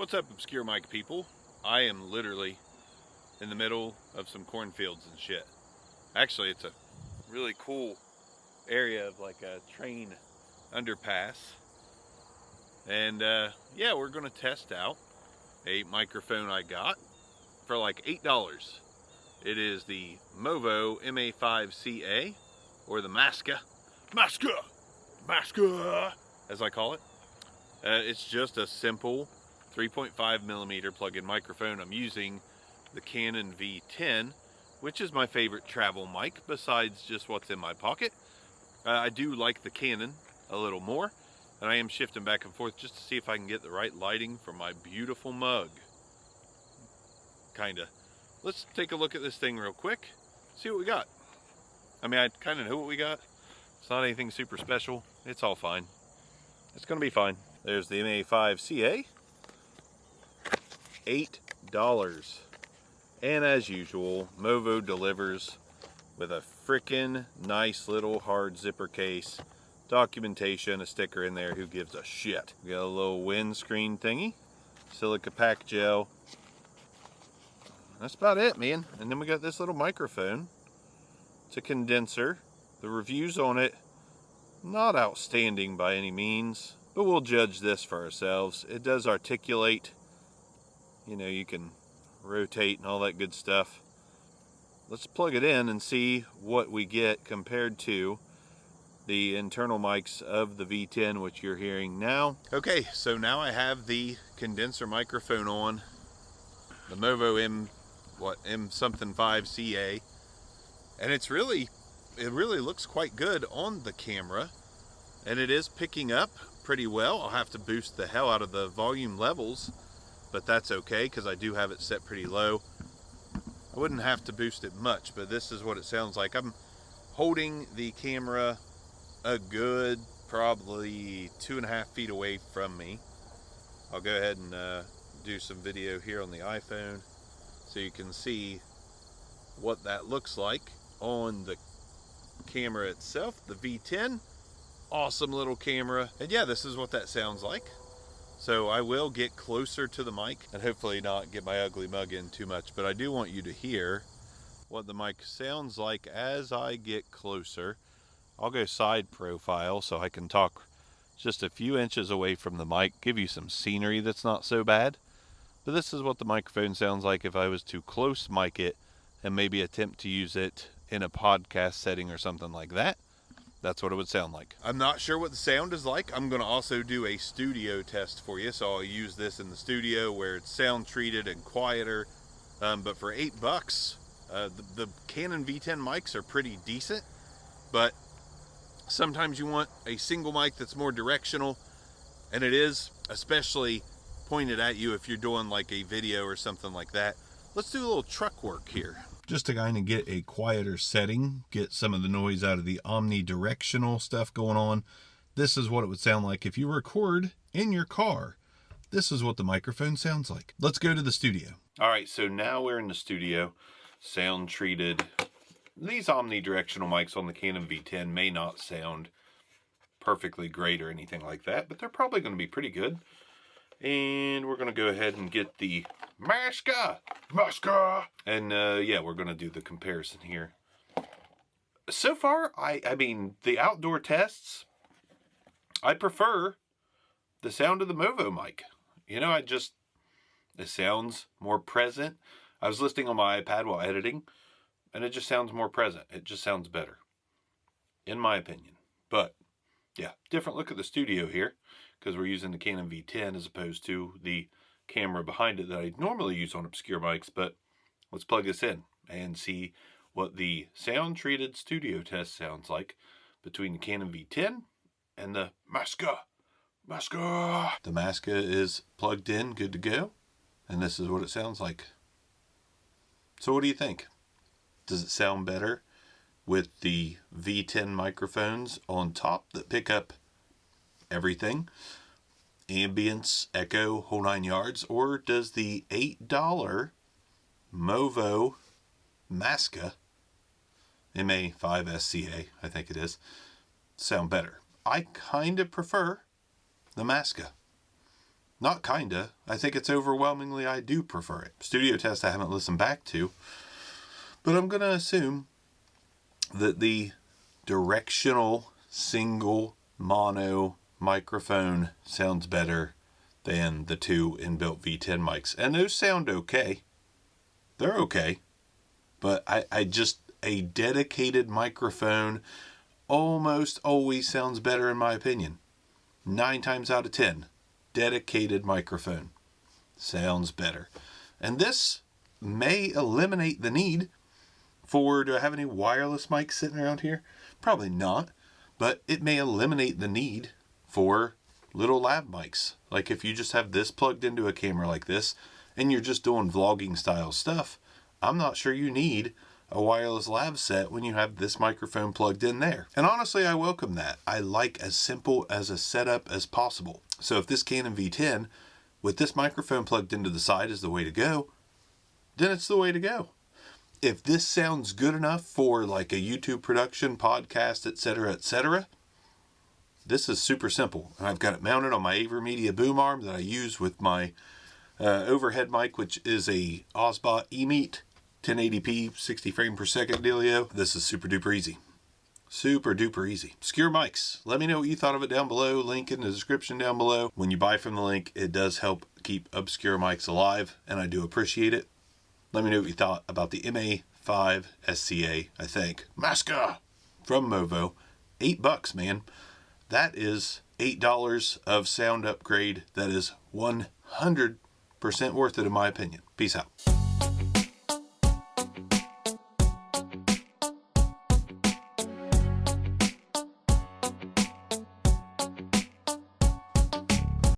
What's up, obscure mic people? I am literally in the middle of some cornfields and shit. Actually, it's a really cool area of like a train underpass. And yeah, we're gonna test out a microphone I got for like $8. It is the MOVO MA5CA, or the MA5CA, as I call it. It's just a simple 3.5 millimeter plug-in microphone. I'm using the Canon V10, which is my favorite travel mic besides just what's in my pocket. I do like the Canon a little more, and I am shifting back and forth just to see if I can get the right lighting for my beautiful mug. Kinda. Let's take a look at this thing real quick, see what we got. I mean, I kind of know what we got. It's not anything super special. It's all fine. It's gonna be fine. There's the MA5CA. $8. And as usual, MOVO delivers with a frickin' nice little hard zipper case, documentation, a sticker in there, who gives a shit. We got a little windscreen thingy, silica pack gel. That's about it, man. And then we got this little microphone. It's a condenser. The reviews on it, not outstanding by any means, but we'll judge this for ourselves. It does articulate. You know, you can rotate and all that good stuff. Let's plug it in and see what we get compared to the internal mics of the V10, which you're hearing now. Okay, so now I have the condenser microphone on, the MOVO M5CA, and it really looks quite good on the camera, and it is picking up pretty well. I'll have to boost the hell out of the volume levels, but that's okay because I do have it set pretty low. I wouldn't have to boost it much, but this is what it sounds like. I'm holding the camera a good probably 2.5 feet away from me. I'll go ahead and do some video here on the iPhone so you can see what that looks like on the camera itself. The V10, awesome little camera. And yeah, this is what that sounds like. So I will get closer to the mic and hopefully not get my ugly mug in too much, but I do want you to hear what the mic sounds like as I get closer. I'll go side profile so I can talk just a few inches away from the mic, give you some scenery that's not so bad. But this is what the microphone sounds like if I was to close mic it and maybe attempt to use it in a podcast setting or something like that. That's what it would sound like. I'm not sure what the sound is like. I'm going to also do a studio test for you, so I'll use this in the studio where it's sound treated and quieter. But for $8, the Canon V10 mics are pretty decent, but sometimes you want a single mic that's more directional, and it is especially pointed at you if you're doing like a video or something like that. Let's do a little truck work here. Just to kind of get a quieter setting, get some of the noise out of the omnidirectional stuff going on. This is what it would sound like if you record in your car. This is what the microphone sounds like. Let's go to the studio. All right, so now we're in the studio, sound treated. These omnidirectional mics on the Canon V10 may not sound perfectly great or anything like that, but they're probably going to be pretty good. And we're going to go ahead and get the MA5CA. And yeah, we're going to do the comparison here. So far, I mean, the outdoor tests, I prefer the sound of the MOVO mic. You know, it sounds more present. I was listening on my iPad while editing, and it just sounds more present. It just sounds better, in my opinion. But yeah, different look at the studio here, because we're using the Canon V10 as opposed to the camera behind it that I normally use on obscure mics. But let's plug this in and see what the sound treated studio test sounds like between the Canon V10 and the MA5CA. The MA5CA is plugged in, good to go, and this is what it sounds like. So what do you think? Does it sound better with the V10 microphones on top that pick up everything, ambience, echo, whole 9 yards, or does the $8 MOVO MA5CA, MA5CA, I think it is, sound better? I kind of prefer the MA5CA. Not kinda. I think it's overwhelmingly, I do prefer it. Studio test I haven't listened back to, but I'm going to assume that the directional single mono microphone sounds better than the two inbuilt V10 mics. And those sound okay. They're okay. But I just, a dedicated microphone almost always sounds better in my opinion. 9 times out of 10, dedicated microphone sounds better. And this may eliminate the need for, do I have any wireless mics sitting around here? Probably not, but it may eliminate the need for little lav mics. Like if you just have this plugged into a camera like this and you're just doing vlogging style stuff, I'm not sure you need a wireless lav set when you have this microphone plugged in there. And honestly, I welcome that. I like as simple as a setup as possible. So if this Canon V10 with this microphone plugged into the side is the way to go, then it's the way to go. If this sounds good enough for like a YouTube production, podcast, etc., this is super simple. And I've got it mounted on my AverMedia boom arm that I use with my overhead mic, which is a Osbot eMeet 1080p 60 frame per second dealio. This is super duper easy. Super duper easy. Obscure mics. Let me know what you thought of it down below. Link in the description down below. When you buy from the link, it does help keep Obscure Mics alive, and I do appreciate it. Let me know what you thought about the MA5CA, I think. MA5CA from MOVO. $8, man. That is $8 of sound upgrade. That is 100% worth it in my opinion. Peace out.